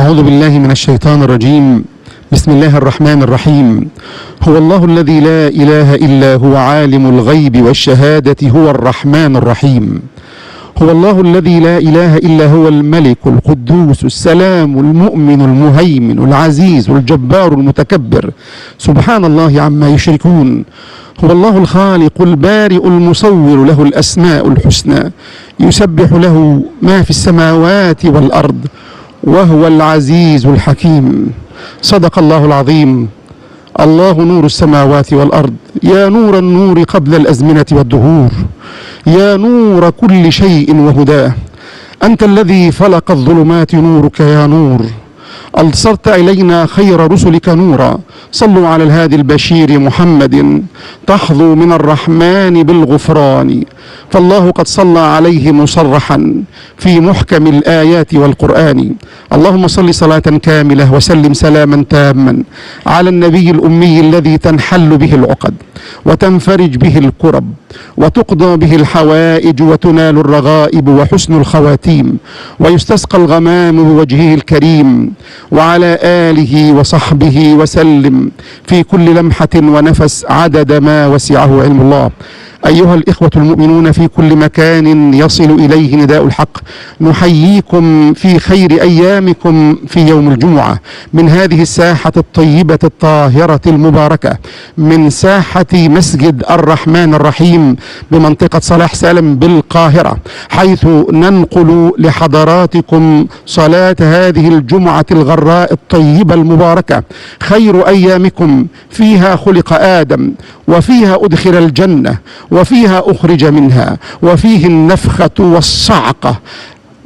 أعوذ بالله من الشيطان الرجيم. بسم الله الرحمن الرحيم. هو الله الذي لا إله إلا هو عالم الغيب والشهادة هو الرحمن الرحيم. هو الله الذي لا إله إلا هو الملك القدوس السلام المؤمن المهيمن العزيز الجبار المتكبر، سبحان الله عما يشركون. هو الله الخالق البارئ المصور، له الأسماء الحسنى، يسبح له ما في السماوات والأرض، وهو العزيز الحكيم. صدق الله العظيم. الله نور السماوات والأرض، يا نور النور قبل الأزمنة والدهور، يا نور كل شيء وهداه، أنت الذي فلق الظلمات نورك يا نور، أبصرت إلينا خير رسلك نورا. صلوا على الهادي البشير محمد، تحظوا من الرحمن بالغفران، فالله قد صلى عليه مصرحا في محكم الآيات والقرآن. اللهم صل صلاة كاملة وسلم سلاما تاما على النبي الأمي الذي تنحل به العقد وتنفرج به الكرب وتقضى به الحوائج وتنال الرغائب وحسن الخواتيم ويستسقى الغمام بوجهه الكريم، وعلى آله وصحبه وسلم في كل لمحة ونفس عدد ما وسعه علم الله. أيها الإخوة المؤمنون في كل مكان يصل إليه نداء الحق، نحييكم في خير أيامكم في يوم الجمعة من هذه الساحة الطيبة الطاهرة المباركة، من ساحة مسجد الرحمن الرحيم بمنطقة صلاح سالم بالقاهرة، حيث ننقل لحضراتكم صلاة هذه الجمعة الغراء الطيبة المباركة. خير أيامكم فيها خلق آدم، وفيها أدخل الجنة، وفيها أخرج منها، وفيه النفخة والصعقة.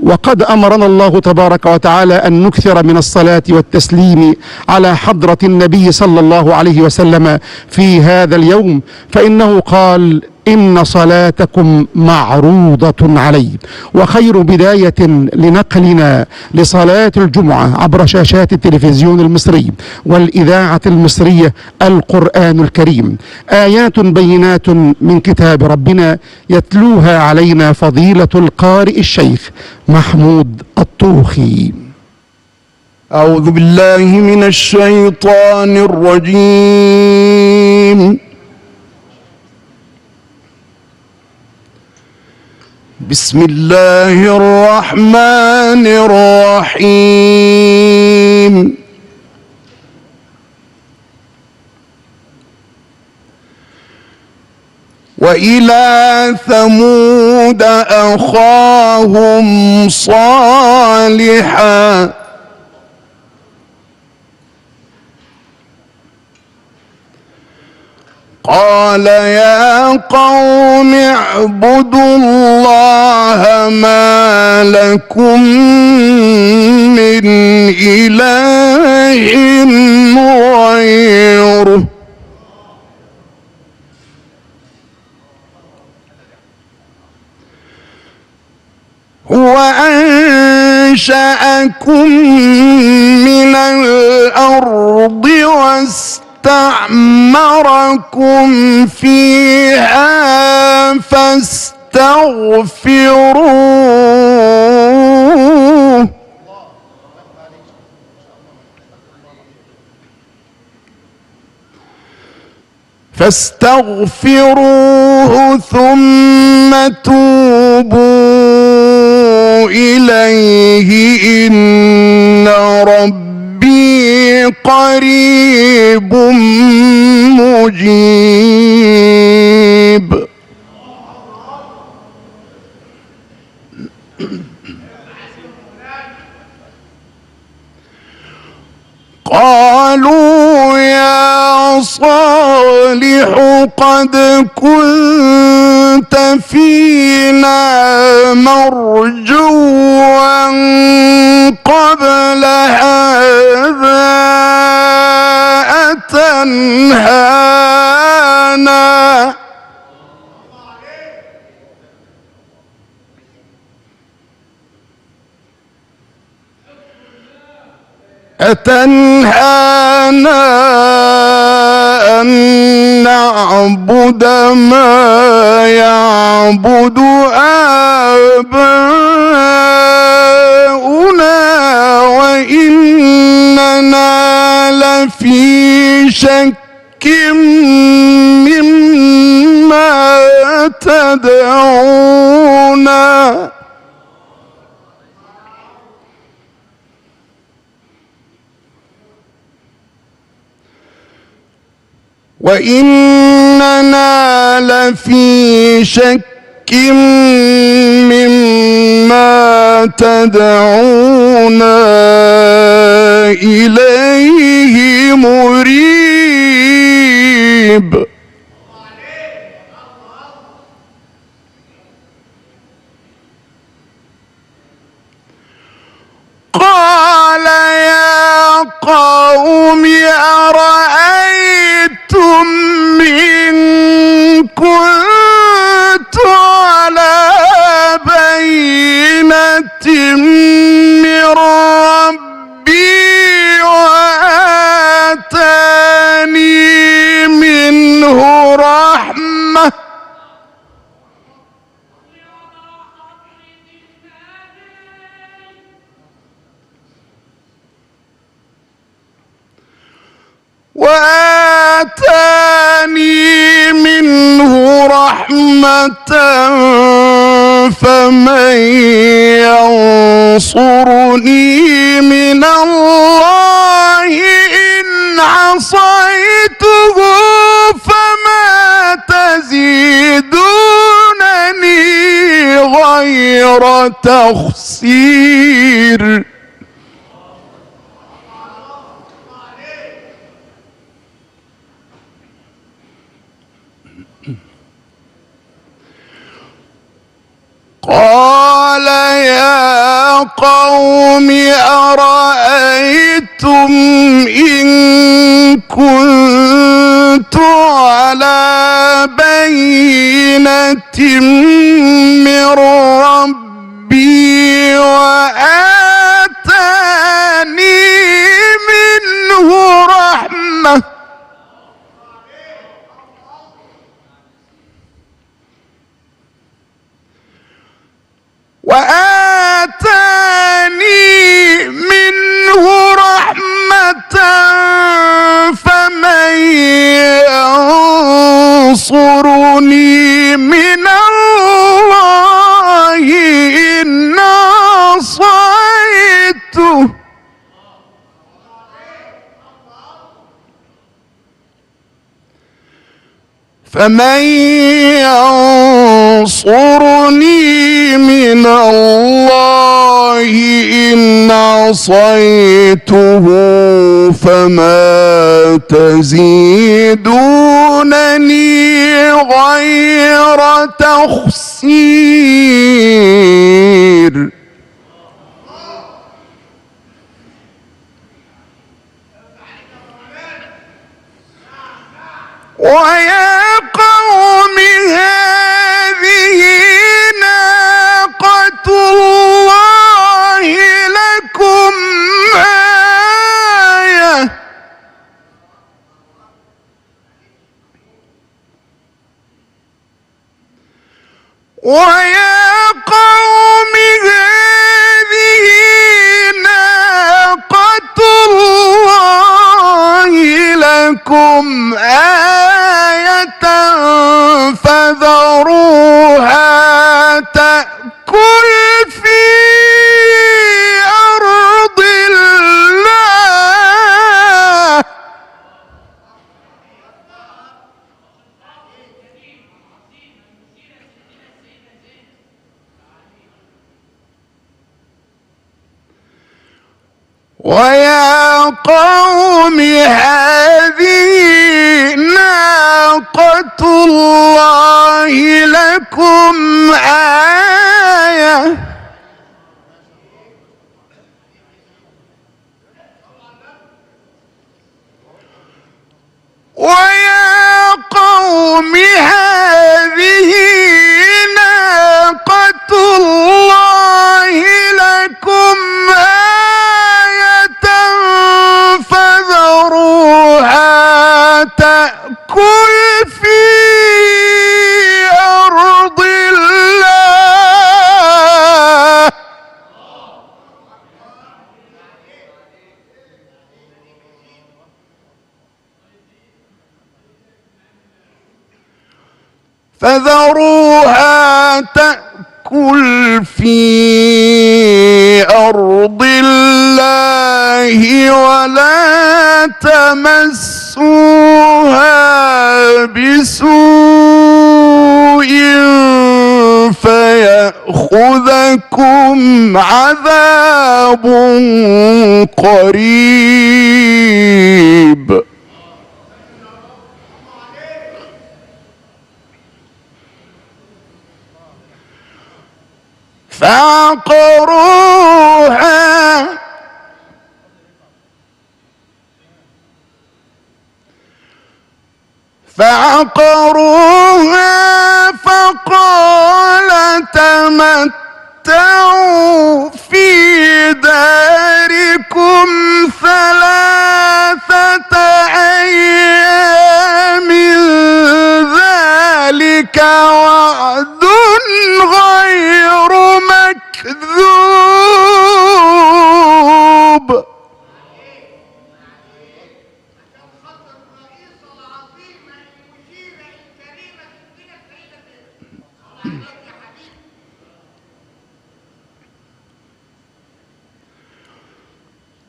وقد أمرنا الله تبارك وتعالى أن نكثر من الصلاة والتسليم على حضرة النبي صلى الله عليه وسلم في هذا اليوم، فإنه قال: إن صلاتكم معروضة علي. وخير بداية لنقلنا لصلاة الجمعة عبر شاشات التلفزيون المصري والإذاعة المصرية القرآن الكريم، آيات بينات من كتاب ربنا يتلوها علينا فضيلة القارئ الشيخ محمود الطوخي. أعوذ بالله من الشيطان الرجيم. بسم الله الرحمن الرحيم. وإلى ثمود أخاهم صالحا قال يا قوم اعبدوا الله ما لكم من إله غيره هو أنشأكم من الأرض واستعمركم فيها فاستغفروه ثم توبوا إليه إن ربي قريب مجيب. قالوا يا صالح قد كنت فينا مرجوا قبل هذا أتنهانا أن نعبد ما يعبد آباؤنا وإنا لفي شك مما تدعونا وإننا لفي شك مما تدعونا إليه مريب. قال يا قوم أرأيتم إن كنت على بينة من ربي وآتاني منه رحمة فمن ينصرني من الله إن عصيته فما تزيدونني غير تخسير. قال يا قوم أرأيتم إن كنت على بينة من ربي وآتاني منه رحمة فمن ينصرني من الله إن عصيته فمن ينصرني من الله إن عصيته فما تزيدونني غير تخسير. ويا قوم هذه ناقة الله لكم آية ويا قوم هذه ناقة الله لكم آية فذروها تأكل في أرض الله ويا قوم هذه ناقة الله لكم آية ويا قوم هذه ناقة الله لكم آية فذروها تأكل في أرض الله فذروها تأكل في أرض الله ولا تمسوها بسوء فيأخذكم عذاب قريب. فعقروها فقال تمتعوا في داركم 3 أيام ذلك وعد غير مكذوب.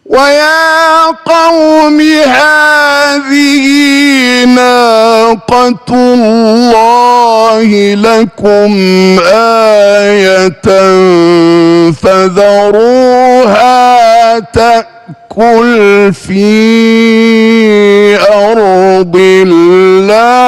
ويا قوم هذه ناقة الله لكم آية فذروها تأكل في أرض الله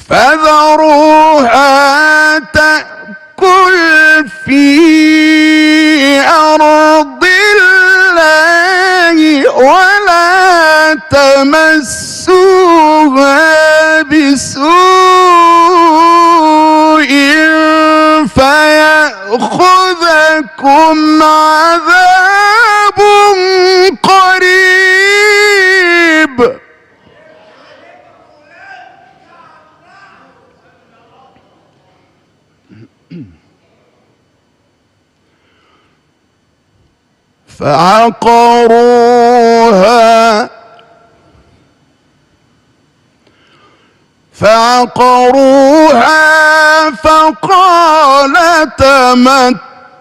فذروها تأكل في أرض الله ولا تمسوها بسوء فيأخذكم عذاب قريب. فعقروها فقال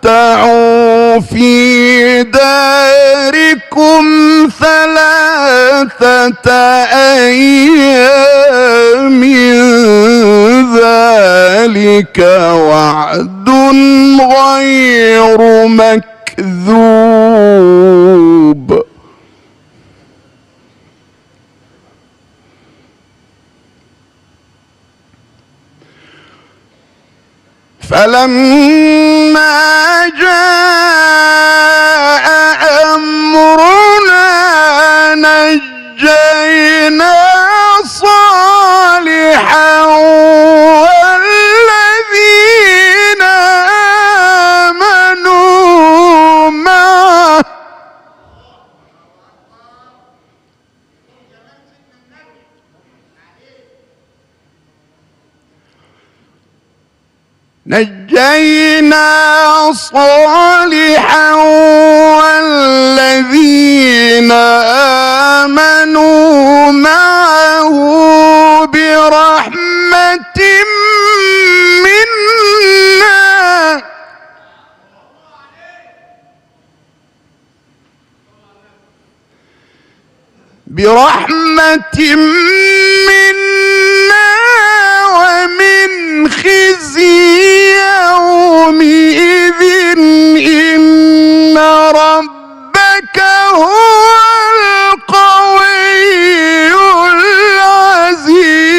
تمتعوا في داركم 3 أيام ذلك وعد غير مكذوب. فلما جاء أمرنا نجينا صالحا والذين آمنوا معه والذين آمنوا معه برحمة منا ومن خزي يومئذ إن ربك هو القوي العزيز.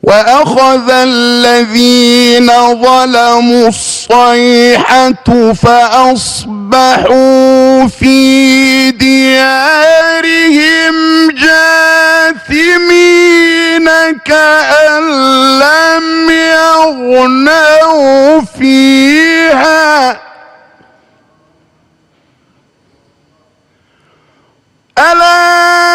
وأخذ الذين ظلموا الصيحة فأصبحوا في ديارهم جاثمين كأن لم يغنوا فيها ألا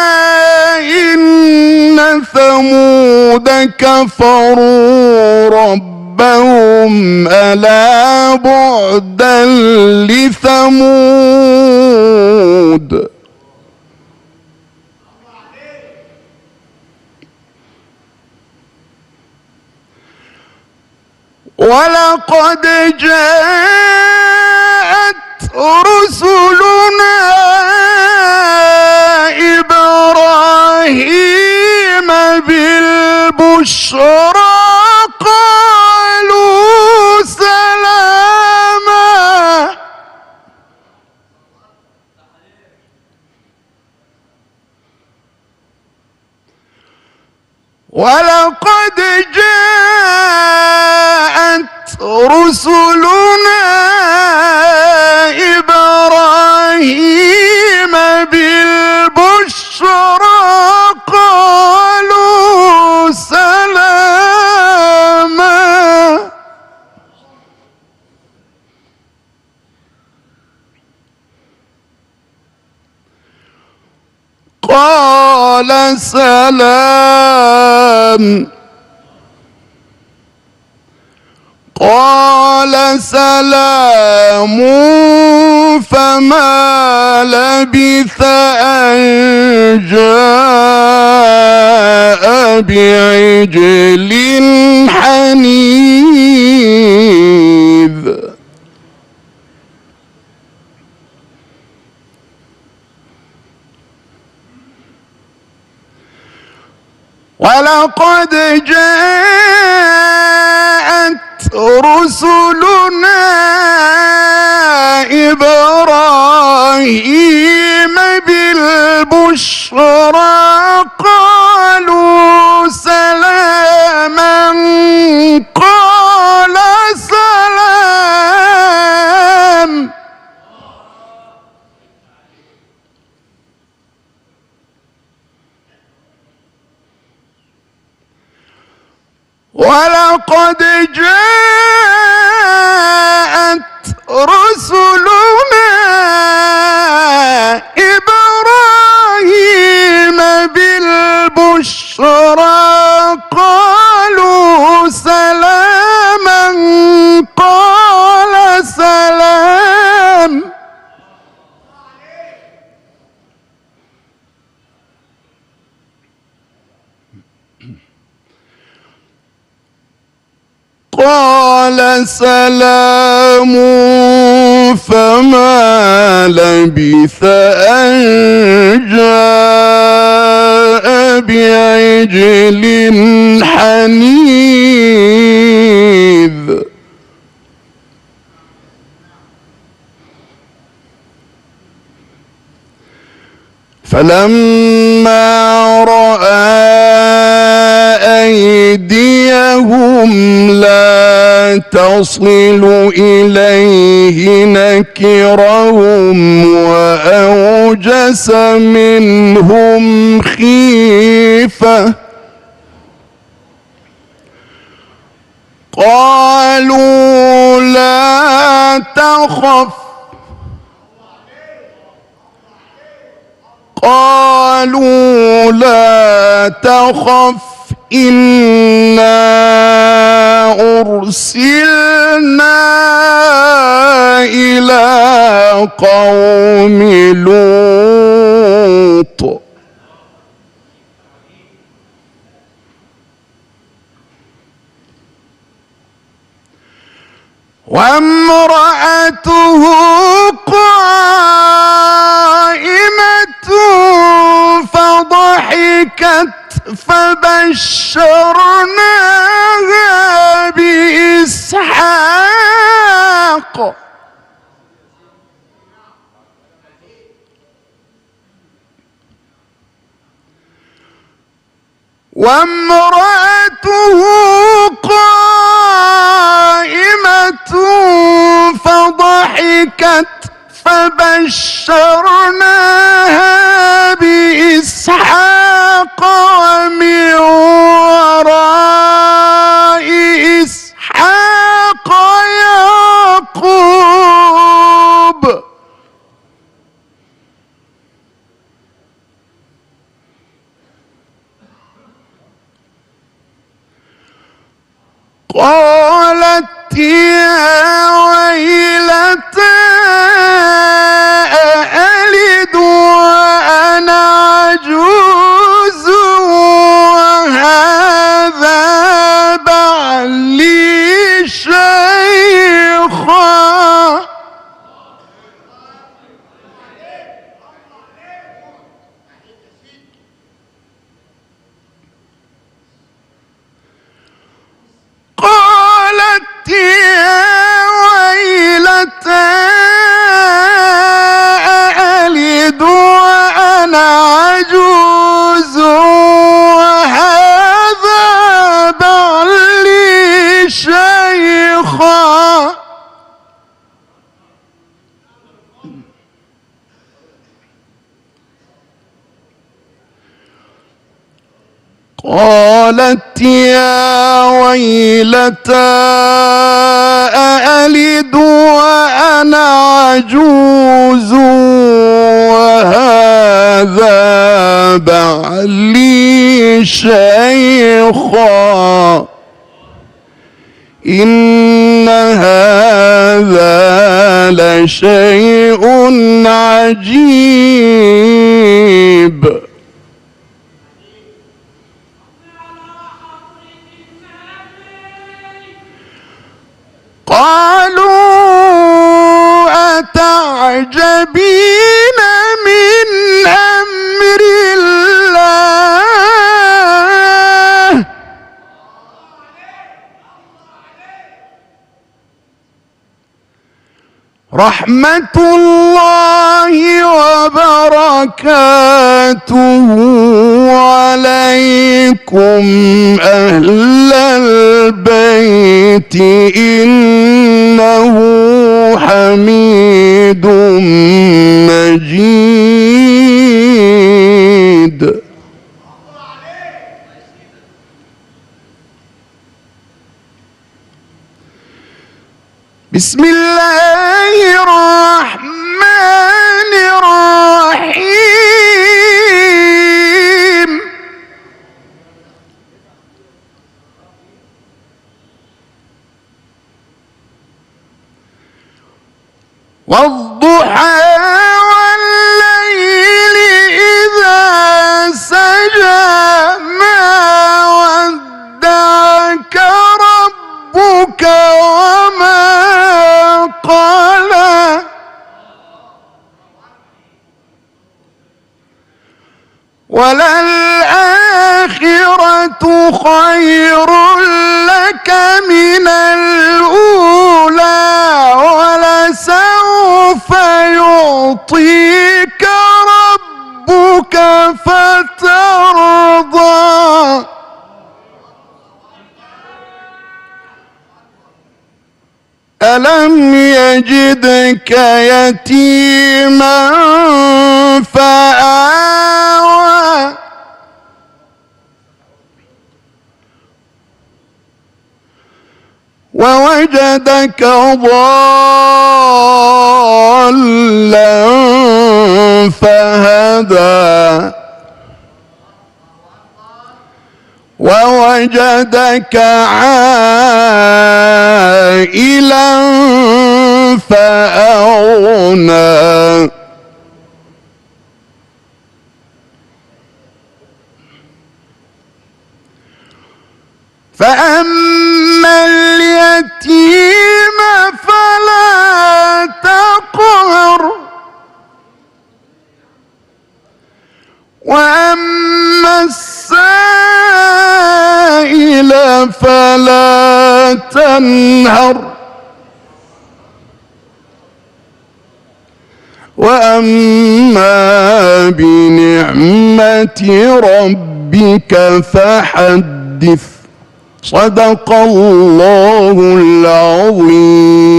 كفروا ربهم ألا بعدا لثمود. ولقد جاءت رسلنا إبراهيم بالبشرى قالوا سلاما. ولقد جاءت رسلنا إبراهيم بالبشرى قالوا سلاما. قال سلام. قال سلام فما لبث أن جاء بعجل حنيذ. ولقد جاءت رسلنا إبراهيم بالبشرى قالوا سلاما. قال سلام. ولقد جاءت رسلنا إبراهيم بالبشرى قالوا سلاما. قال سلام. قال سلام فما لبث أن جاء بعجل حنيذ. فلما رأى أيديهم لا تصل إليه نكرهم وأوجس منهم خيفة. قالوا لا تخف. قالوا لا تخف إنا أرسلنا إلى قوم لوط. وامرأته قائمة فضحكت فبشرناها بإسحاق. وامرأته قائمة فضحكت فبشرناها بإسحاق ومن وراء إسحاق يعقوب. قالت يا ويلتى أألد وأنا عجوز وهذا بعلي شيخا. قالت يا ويلتى أألد وأنا عجوز وهذا بعلي شيخا. قالت يا ويلتى أألد وأنا عجوز وهذا بعلي شيخا. إن هذا لشيء عجيب. قالوا أتعجبين من أمر الله رحمة الله وبركاته عليكم أهل البيت إنه حميد مجيد. بسم الله الرحمن الرحيم. والضحى والليل إذا سجى ما ودعك ربك وما قلى وللآخرة خير لك من الأولى ولسوف يعطيك ربك فترضى. ألم يجدك يتيما فآوى ووجدك ضالا فهدى ووجدك عائلا فأغنى فأما اليتيم فلا تقهر وأما السائل فلا تنهر وأما بنعمة ربك فحدث. صدق الله العظيم.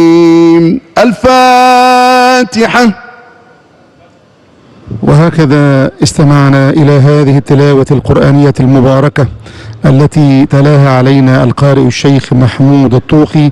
الفاتحة. وهكذا استمعنا إلى هذه التلاوة القرآنية المباركة التي تلاها علينا القارئ الشيخ محمود الطوخي